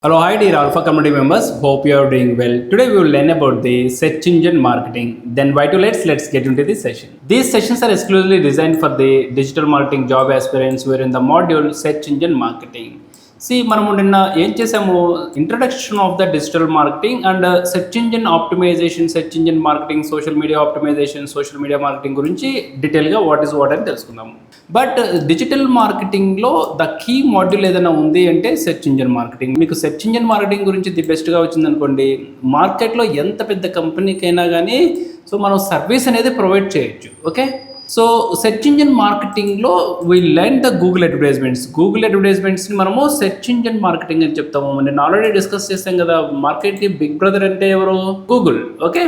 Hello, hi dear Alpha community members. Hope you are doing well. Today we will learn about the search engine marketing. Then why to let's get into this session. These sessions are exclusively designed for the digital marketing job aspirants who are in the module search engine marketing. మనము నిన్న ఏం చేసాము, introduction of the digital marketing and search engine optimisation, search engine marketing, social media optimisation, social media marketing గురించి డీటెయిల్గా what is what అని తెలుసుకుందాము. But digital మార్కెటింగ్లో the key module ఏదైనా ఉంది అంటే సెర్చ్ ఇంజిన్ మార్కెటింగ్. మీకు సెర్చ్ ఇంజిన్ మార్కెటింగ్ గురించి ది బెస్ట్గా వచ్చిందనుకోండి, మార్కెట్లో ఎంత పెద్ద కంపెనీకైనా కానీ మనం సర్వీస్ అనేది ప్రొవైడ్ చేయొచ్చు. ఓకే, సో సెర్చ్ ఇంజిన్ మార్కెటింగ్లో వీ లెర్న్ ద గూగుల్ అడ్వర్టైజ్మెంట్స్ని మనము సెర్చ్ ఇంజిన్ మార్కెటింగ్ అని చెప్తాము. నేను ఆల్రెడీ డిస్కస్ చేస్తాం కదా, మార్కెట్కి బిగ్ బ్రదర్ అంటే ఎవరు? గూగుల్. ఓకే,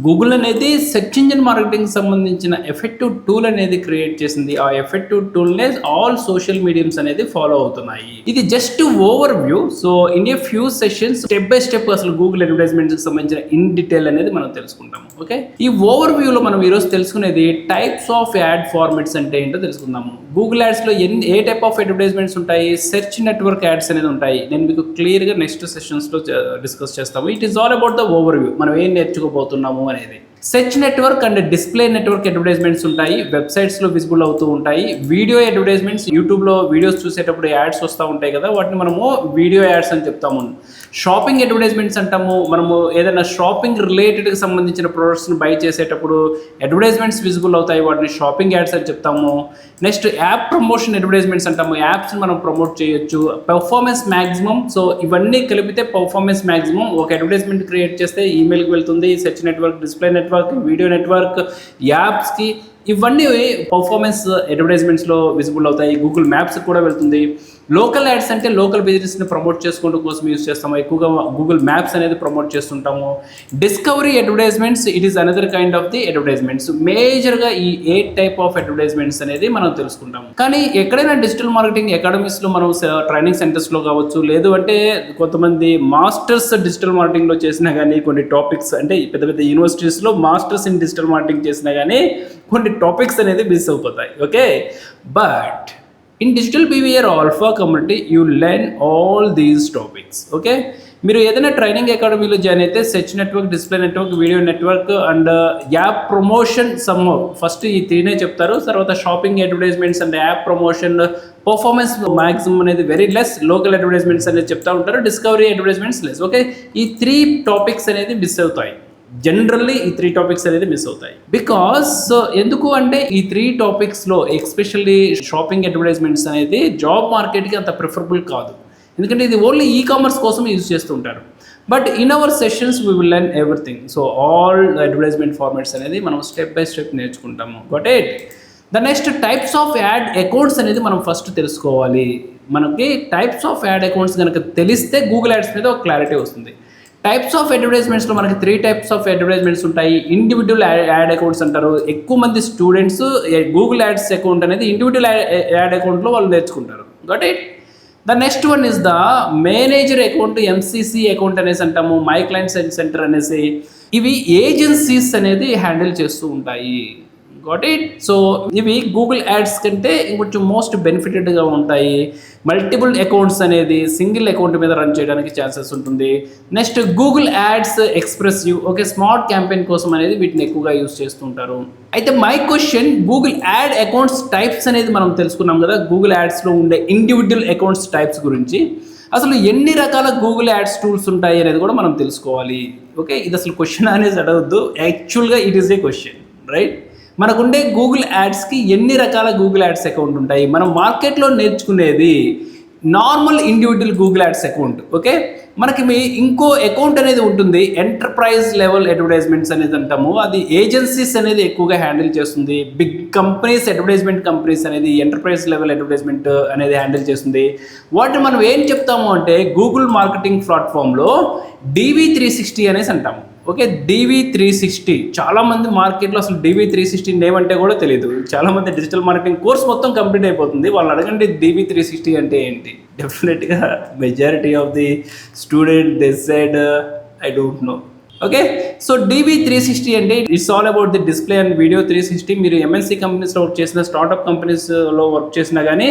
గూగుల్ అనేది సెర్చ్ ఇంజిన్ మార్కెటింగ్ సంబంధించిన ఎఫెక్టివ్ టూల్ అనేది క్రియేట్ చేసింది. ఆ ఎఫెక్టివ్ టూల్నే ఆల్ సోషల్ మీడియమ్స్ అనేది ఫాలో అవుతున్నాయి. ఇది just over view. So in a few sessions step by step అసలు గూగుల్ అడ్వర్టైజ్మెంట్స్కి సంబంధించిన ఇన్ డీటెయిల్ అనేది మనం తెలుసుకుంటాము. ఓకే, ఈ ఓవర్ వ్యూలో మనం ఈరోజు తెలుసుకునేది టైప్స్ ఆఫ్ యాడ్ ఫార్మాట్స్ అంటే ఏంటో తెలుసుకుందాము. గూగుల్ యాడ్స్లో ఏ టైప్ ఆఫ్ అడ్వర్టైజ్మెంట్స్ ఉంటాయి, సెర్చ్ నెట్వర్క్ యాడ్స్ అనేది ఉంటాయి. నేను మీకు క్లియర్గా నెక్స్ట్ సెషన్స్లో డిస్కస్ చేస్తాము. It is all about the overview, మనం ఏం నేర్చుకోబోతున్నాము అనేది. Search network and display network advertisements ఉంటాయి, వెబ్సైట్స్లో విజిబుల్ అవుతూ ఉంటాయి. వీడియో అడ్వర్టైజ్మెంట్స్, యూట్యూబ్లో వీడియోస్ చూసేటప్పుడు యాడ్స్ వస్తూ ఉంటాయి కదా, వాటిని మనము వీడియో యాడ్స్ అని చెప్తాము. షాపింగ్ అడ్వర్టైజ్మెంట్స్ అంటాము, మనము ఏదైనా షాపింగ్ రిలేటెడ్కి సంబంధించిన ప్రొడక్ట్స్ని బై చేసేటప్పుడు అడ్వర్టైజ్మెంట్స్ విజిబుల్ అవుతాయి, వాటిని షాపింగ్ యాడ్స్ అని చెప్తాము. నెక్స్ట్ యాప్ ప్రమోషన్ అడ్వర్టైజ్మెంట్స్ అంటాము, యాప్స్ని మనం ప్రమోట్ చేయొచ్చు. పెర్ఫార్మెన్స్ మ్యాక్సిమం, సో ఇవన్నీ కలిపితే పెర్ఫార్మెన్స్ మ్యాక్సిమం. ఒక అడ్వర్టైజ్మెంట్ క్రియేట్ చేస్తే ఈమెయిల్కి వెళ్తుంది, search network, display network, video network, యాప్స్కి, ఇవన్నీ పర్ఫార్మెన్స్ అడ్వర్టైజ్మెంట్స్లో విజిబుల్ అవుతాయి. గూగుల్ మ్యాప్స్ కూడా వెళ్తుంది. లోకల్ యాడ్స్ అంటే లోకల్ బిజినెస్ని ప్రమోట్ చేసుకోవడం కోసం యూజ్ చేస్తాము, ఎక్కువగా గూగుల్ మ్యాప్స్ అనేది ప్రమోట్ చేస్తుంటాము. Discovery advertisements, it is another kind of the advertisements. మేజర్గా ఈ 8 టైప్ ఆఫ్ అడ్వర్టైజ్మెంట్స్ అనేది మనం తెలుసుకుంటాము. కానీ ఎక్కడైనా డిజిటల్ మార్కెటింగ్ అకాడమీస్లో మనం ట్రైనింగ్ సెంటర్స్లో కావచ్చు, లేదు అంటే కొంతమంది మాస్టర్స్ డిజిటల్ మార్కెటింగ్లో చేసినా కానీ, కొన్ని టాపిక్స్ అంటే పెద్ద పెద్ద యూనివర్సిటీస్లో మాస్టర్స్ ఇన్ డిజిటల్ మార్కెటింగ్ చేసినా కానీ కొన్ని టాపిక్స్ అనేది మిస్ అయిపోతాయి. Okay, but in digital behaviour alpha community you learn all these topics. Okay, మీరు ఏదైనా ట్రైనింగ్ అకాడమీలో జాయిన్ అయితే search network, display network, video network and app promotion first ఈ 3 చెప్తారు. తర్వాత shopping advertisements and app promotion, performance maximum అనేది very less, local advertisements అనేది చెప్తా ఉంటారు, డిస్కవరీ అడ్వర్టైజ్మెంట్స్ లెస్. ఓకే, ఈ 3 టాపిక్స్ అనేది మిస్ అవుతాయి. జనరల్లీ ఈ 3 టాపిక్స్ అనేది మిస్ అవుతాయి. బికాస్ ఎందుకు అంటే ఈ 3 టాపిక్స్లో ఎస్పెషల్లీ షాపింగ్ అడ్వర్టైజ్మెంట్స్ అనేది జాబ్ మార్కెట్కి అంత ప్రిఫరబుల్ కాదు, ఎందుకంటే ఇది ఓన్లీ ఈ కామర్స్ కోసం యూజ్ చేస్తూ ఉంటారు. But in our sessions we will learn everything. So all advertisement formats అనేది మనం స్టెప్ బై స్టెప్ నేర్చుకుంటాము. Got it. The next types of add accounts అనేది మనం ఫస్ట్ తెలుసుకోవాలి. మనకి టైప్స్ ఆఫ్ యాడ్ అకౌంట్స్ కనుక తెలిస్తే గూగుల్ యాడ్స్ మీద ఒక క్లారిటీ వస్తుంది. టైప్స్ ఆఫ్ అడ్వర్టైజ్మెంట్స్లో మనకి 3 టైప్స్ ఆఫ్ అడ్వర్టైజ్మెంట్స్ ఉంటాయి. ఇండివిజువల్ యాడ్ అకౌంట్స్ అంటారు. ఎక్కువ మంది స్టూడెంట్స్ గూగుల్ యాడ్స్ అకౌంట్ అనేది ఇండివిజువల్ యాడ్ అకౌంట్లో వాళ్ళు నేర్చుకుంటారు. Got it. The next one is the manager account, MCC account అనేసి అంటాము, మై క్లయింట్ సెంటర్ అనేసి. ఇవి ఏజెన్సీస్ అనేది హ్యాండిల్ చేస్తూ ఉంటాయి. Got it. సో ఇవి గూగుల్ యాడ్స్ కంటే ఇంకొంచెం మోస్ట్ బెనిఫిటెడ్గా ఉంటాయి. మల్టిపుల్ అకౌంట్స్ అనేది సింగిల్ అకౌంట్ మీద రన్ చేయడానికి ఛాన్సెస్ ఉంటుంది. Next Google ads expressive, okay, smart campaign కోసం అనేది వీటిని ఎక్కువగా యూజ్ చేస్తుంటారు. అయితే my question, Google add accounts types అనేది మనం తెలుసుకున్నాం కదా, గూగుల్ యాడ్స్లో ఉండే ఇండివిజువల్ అకౌంట్స్ టైప్స్ గురించి. అసలు ఎన్ని రకాల గూగుల్ యాడ్స్ టూల్స్ ఉంటాయి అనేది కూడా మనం తెలుసుకోవాలి. ఓకే, ఇది అసలు క్వశ్చన్ అనేది అడగద్దు, యాక్చువల్గా it is A question, right? మనకుండే గూగుల్ యాడ్స్కి ఎన్ని రకాల గూగుల్ యాడ్స్ అకౌంట్ ఉంటాయి? మనం మార్కెట్లో నేర్చుకునేది normal individual Google ads account. Okay, మనకి ఇంకో అకౌంట్ అనేది ఉంటుంది, ఎంటర్ప్రైజ్ లెవెల్ అడ్వర్టైజ్మెంట్స్ అనేది అంటాము. అది ఏజెన్సీస్ అనేది ఎక్కువగా హ్యాండిల్ చేస్తుంది. బిగ్ కంపెనీస్, అడ్వర్టైజ్మెంట్ కంపెనీస్ అనేది ఎంటర్ప్రైజ్ లెవెల్ అడ్వర్టైజ్మెంట్ అనేది హ్యాండిల్ చేస్తుంది. వాటిని మనం ఏం చెప్తాము అంటే గూగుల్ మార్కెటింగ్ ప్లాట్ఫామ్లో DV360 అనేసి అంటాము. ఓకే, DV360 చాలామంది మార్కెట్లో అసలు DV360 నేమ్ అంటే కూడా తెలియదు. చాలామంది డిజిటల్ మార్కెటింగ్ కోర్స్ మొత్తం కంప్లీట్ అయిపోతుంది, వాళ్ళు అడగండి DV360 అంటే ఏంటి. డెఫినెట్గా majority of the student they said I don't know. Okay, so DV360 అంటే it's all about the display and video 360. మీరు MNC కంపెనీస్లో వర్క్ చేసిన, స్టార్ట్అప్ కంపెనీస్లో వర్క్ చేసినా కానీ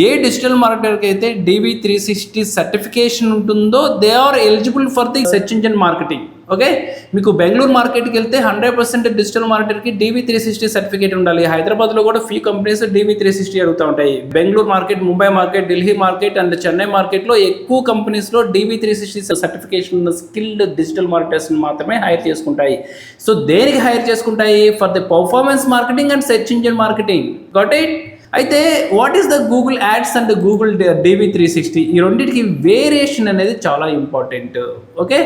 ఏ డిజిటల్ మార్కెటర్కి అయితే DV360 సర్టిఫికేషన్ ఉంటుందో they are eligible for the search engine marketing. Okay, మీకు బెంగళూరు మార్కెట్కి వెళ్తే 100% డిజిటల్ మార్కెటర్కి DV360 సర్టిఫికేట్ ఉండాలి. హైదరాబాద్లో కూడా ఫ్యూ కంపెనీస్ DV360 అడుగుతూ ఉంటాయి. Bengaluru market, Mumbai market, Delhi market and Chennai మార్కెట్లో ఎక్కువ కంపెనీస్లో DV360 సర్టిఫికేషన్ స్కిల్డ్ డిజిటల్ మార్కెటర్స్ని మాత్రమే హైర్ చేసుకుంటాయి. సో దేనికి హైర్ చేసుకుంటాయి? For the performance marketing and search engine marketing. Got it? అయితే what is the Google ads and Google DV360? ఈ రెండింటికి వేరియేషన్ అనేది చాలా ఇంపార్టెంట్. ఓకే,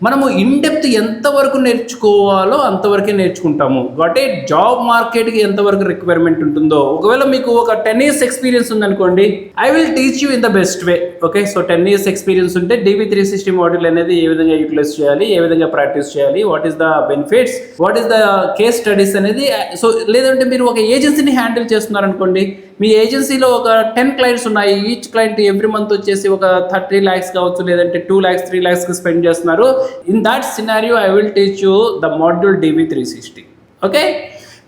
మనము ఇన్డెప్త్ ఎంతవరకు నేర్చుకోవాలో అంతవరకే నేర్చుకుంటాము. Got it? జాబ్ మార్కెట్కి ఎంతవరకు రిక్వైర్మెంట్ ఉంటుందో, ఒకవేళ మీకు ఒక 10 years ఎక్స్పీరియన్స్ ఉందనుకోండి, I will teach you in the best way. Okay, so 10 years experience ఉంటే DV360 మాడ్యూల్ అనేది ఏ విధంగా యూటిలైజ్ చేయాలి, ఏ విధంగా ప్రాక్టీస్ చేయాలి, what is the benefits, what is the case studies అనేది. సో లేదంటే మీరు ఒక ఏజెన్సీని హ్యాండిల్ చేస్తున్నారనుకోండి, మీ ఏజెన్సీలో ఒక 10 clients ఉన్నాయి, ఈచ్ క్లయింట్ ఎవ్రీ మంత్ వచ్చేసి ఒక 30 lakhs కావచ్చు, లేదంటే 2 lakhs 3 lakhs స్పెండ్ చేస్తున్నారు. In that scenario I will teach you the module DV360. Okay,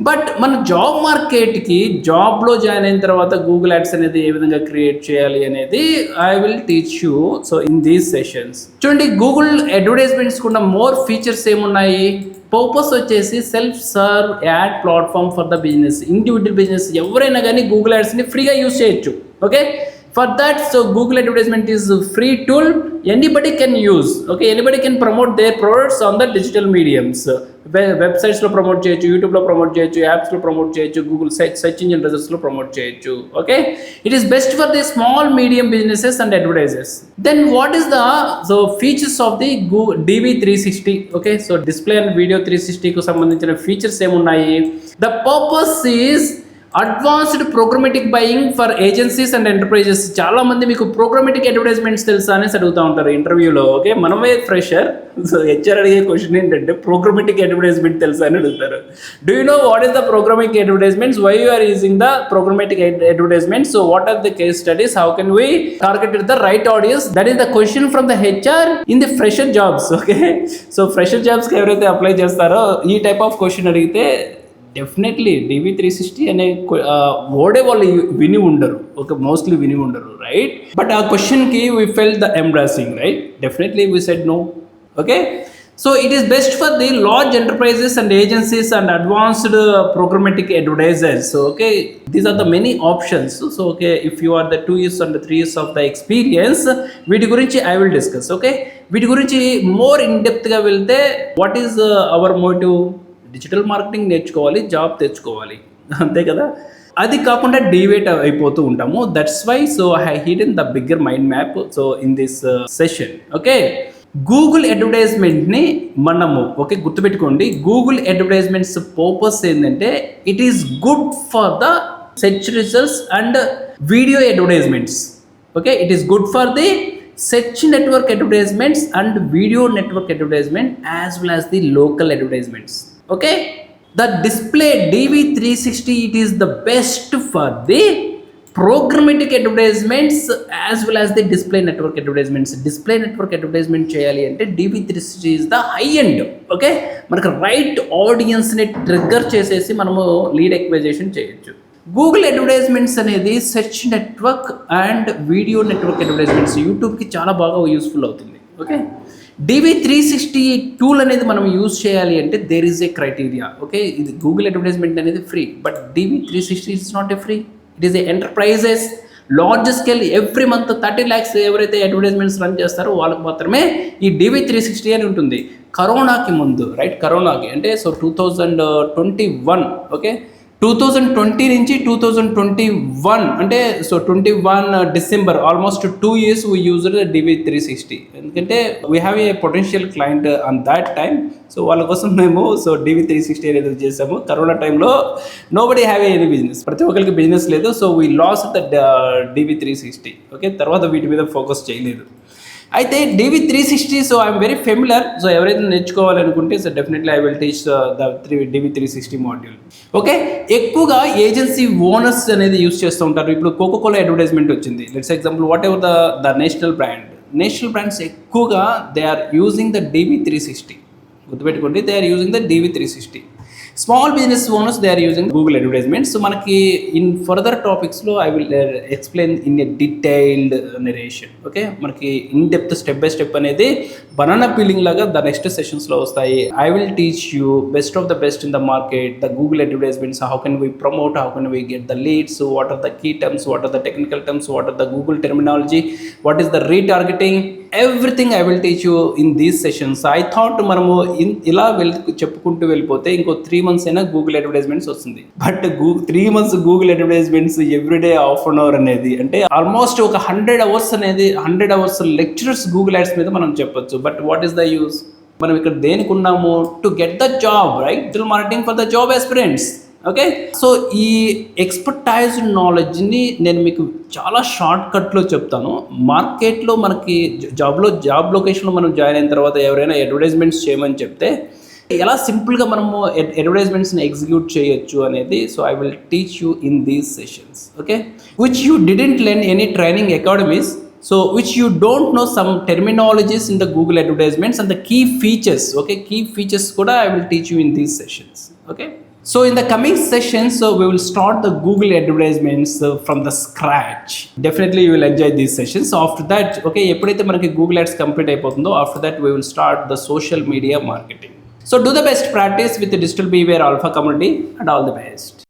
but మన జాబ్ మార్కెట్కి జాబ్లో జాయిన్ అయిన తర్వాత గూగుల్ యాడ్స్ అనేది ఏ విధంగా క్రియేట్ చేయాలి అనేది I will teach you. So in these sessions చూడండి, గూగుల్ అడ్వర్టైజ్మెంట్స్ కూడా మోర్ ఫీచర్స్ ఏమున్నాయి? పర్పస్ వచ్చేసి self serve ad platform for the business. Individual business ఎవరైనా కానీ గూగుల్ యాడ్స్ని ఫ్రీగా యూజ్ చేయొచ్చు. Okay, for that so Google advertisement is free tool, anybody can use. Okay, anybody can promote their products on the digital mediums. వెబ్సైట్స్లో promote చేయొచ్చు, యూట్యూబ్లో promote చేయొచ్చు, యాప్స్లో ప్రమోట్ చేయొచ్చు, గూగుల్ సెర్చ్ ఇంజిన్ రిజల్ట్స్లో ప్రమోట్ చేయొచ్చు. Okay, it is best for the small medium businesses and advertisers. Then what is the so features of the DV360? Okay, so display and video 360కు సంబంధించిన features ఏమున్నాయి? The purpose is advanced programmatic buying for agencies and enterprises. చాలా మంది మీకు ప్రోగ్రామెటిక్ advertisements తెలుసా అనేసి అడుగుతూ ఉంటారు ఇంటర్వ్యూలో. ఓకే, మనమే ఫ్రెషర్, సో HR అడిగే క్వశ్చన్ ఏంటంటే ప్రోగ్రామెటిక్ అడ్వర్టైజ్మెంట్ తెలుసా అని అడుగుతారు. Do you know what is the programmatic advertisements? Why you are using the programmatic advertisement? So what are the case studies? How can we target the right audience? That is the question from the HR in the fresher jobs. Okay, so fresher జాబ్స్కి ఎవరైతే apply చేస్తారో ఈ type of question అడిగితే definitely DV360 అనే వర్డే వాళ్ళు విని ఉండరు, ఒక మోస్ట్లీ విని ఉండరు, రైట్? బట్ ఆ క్వశ్చన్కి we felt the embarrassing, right? Definitely we said no. Okay, so it is best for the large enterprises and agencies and advanced programmatic advertisers. Okay, these are the many options. So okay, if you are the 2 years and 3 years of the experience, వీటి గురించి I will discuss. Okay, వీటి గురించి more in డెప్త్గా వెళ్తే what is our motive? Digital marketing నేర్చుకోవాలి, job తెచ్చుకోవాలి, అంతే కదా. అది కాకుండా డివేట్ అయిపోతూ ఉంటాము. That's why so I hidden the bigger mind map so in this session. Okay, Google అడ్వర్టైజ్మెంట్ని మనము ఓకే గుర్తుపెట్టుకోండి, గూగుల్ అడ్వర్టైజ్మెంట్స్ పర్పస్ ఏంటంటే it is good for the search results and video advertisements. Okay, it is good for the search network advertisements and video network advertisement as well as the local advertisements. Okay, the display DV360 it is the best for the programmatic advertisements as well as the display network advertisements. Display network advertisement cheyali ante DV360 is the high end. Okay, manaku right audience ni trigger chesesi manamu lead acquisition cheyochu. Google advertisements అనేది search network and video network advertisements యూట్యూబ్కి చాలా బాగా useful అవుతుంది. Okay, DV360 tool అనేది మనం use చేయాలి అంటే there is a criteria. Okay, ఇది గూగుల్ అడ్వర్టైజ్మెంట్ అనేది free, but DV360 it's not a free, it is a enterprises large scale. Every month 30 lakhs ఎవరైతే అడ్వర్టైజ్మెంట్స్ రన్ చేస్తారో వాళ్ళకి మాత్రమే ఈ DV360 అని ఉంటుంది. కరోనాకి ముందు, రైట్, కరోనాకి అంటే సో 2021. ఓకే, 2020 నుంచి 2021 అంటే so 21 December almost 2 years we used DV360. ఎందుకంటే we have a potential client on that time. So వాళ్ళ కోసం మేము సో DV360 అనేది చేసాము. కరోనా టైంలో నోబడీ హ్యావ్ ఎనీ బిజినెస్, ప్రతి ఒక్కరికి బిజినెస్ లేదు. So we lost the DV360. Okay, తర్వాత వీటి మీద ఫోకస్ చేయలేదు. అయితే DV360 so I'm very familiar. So ఎవరైతే నేర్చుకోవాలనుకుంటే so definitely I will teach the DV360 module. Okay, ఎక్కువగా ఏజెన్సీ ఓనర్స్ అనేది యూస్ చేస్తూ ఉంటారు. ఇప్పుడు కోకోకోలా అడ్వర్టైజ్మెంట్ వచ్చింది, let's example whatever the national brands ఎక్కువగా they are using the DV360. గుర్తుపెట్టుకోండి, they are using the DV360. Small business owners they are using Google advertisements. So మనకి in further టాపిక్స్లో I will explain in a detailed narration. Okay, మనకి in depth step by step అనేది banana peeling లాగా the next సెషన్స్లో వస్తాయి. I will teach you best of the best in the market, the Google advertisements, how can we promote, how can we get the leads, what are the key terms, what are the technical terms, what are the Google terminology, what is the retargeting, everything I will teach you in these sessions. I thought మనము ఇలా చెప్పుకుంటూ వెళ్ళిపోతే ఇంకో 3 months అయినా Google advertisements వస్తుంది. But 3 months Google advertisements everyday ½ an hour అనేది అంటే almost ఒక 100 hours అనేది 100 hours లెక్చరర్స్ గూగుల్ యాడ్స్ మీద మనం చెప్పొచ్చు. But what is the use? మనం ఇక్కడ దేనికి ఉన్నాము? To get the job, right? Digital marketing for the job aspirants. Okay, so ఈ ఎక్స్పర్టైజ్డ్ నాలెడ్జ్ని నేను మీకు చాలా షార్ట్ కట్లో చెప్తాను. మార్కెట్లో మనకి జాబ్ లొకేషన్లో మనం జాయిన్ అయిన తర్వాత ఎవరైనా అడ్వర్టైజ్మెంట్స్ చేయమని చెప్తే ఎలా సింపుల్గా మనము అడ్వర్టైజ్మెంట్స్ని ఎగ్జిక్యూట్ చేయొచ్చు అనేది. So I will teach you in these sessions. Okay, which you didn't learn any training academies. So which you don't know some terminologies in the Google advertisements and the key features. Okay, key features kuda I will teach you in these sessions. Okay, so in the coming sessions, so we will start the Google advertisements from the scratch. Definitely you will enjoy these sessions. So after that, okay, eppudaithe manaki Google ads complete ayipotundo, after that we will start the social media marketing. So do the best practice with the Digital Beware Alpha community, and all the best.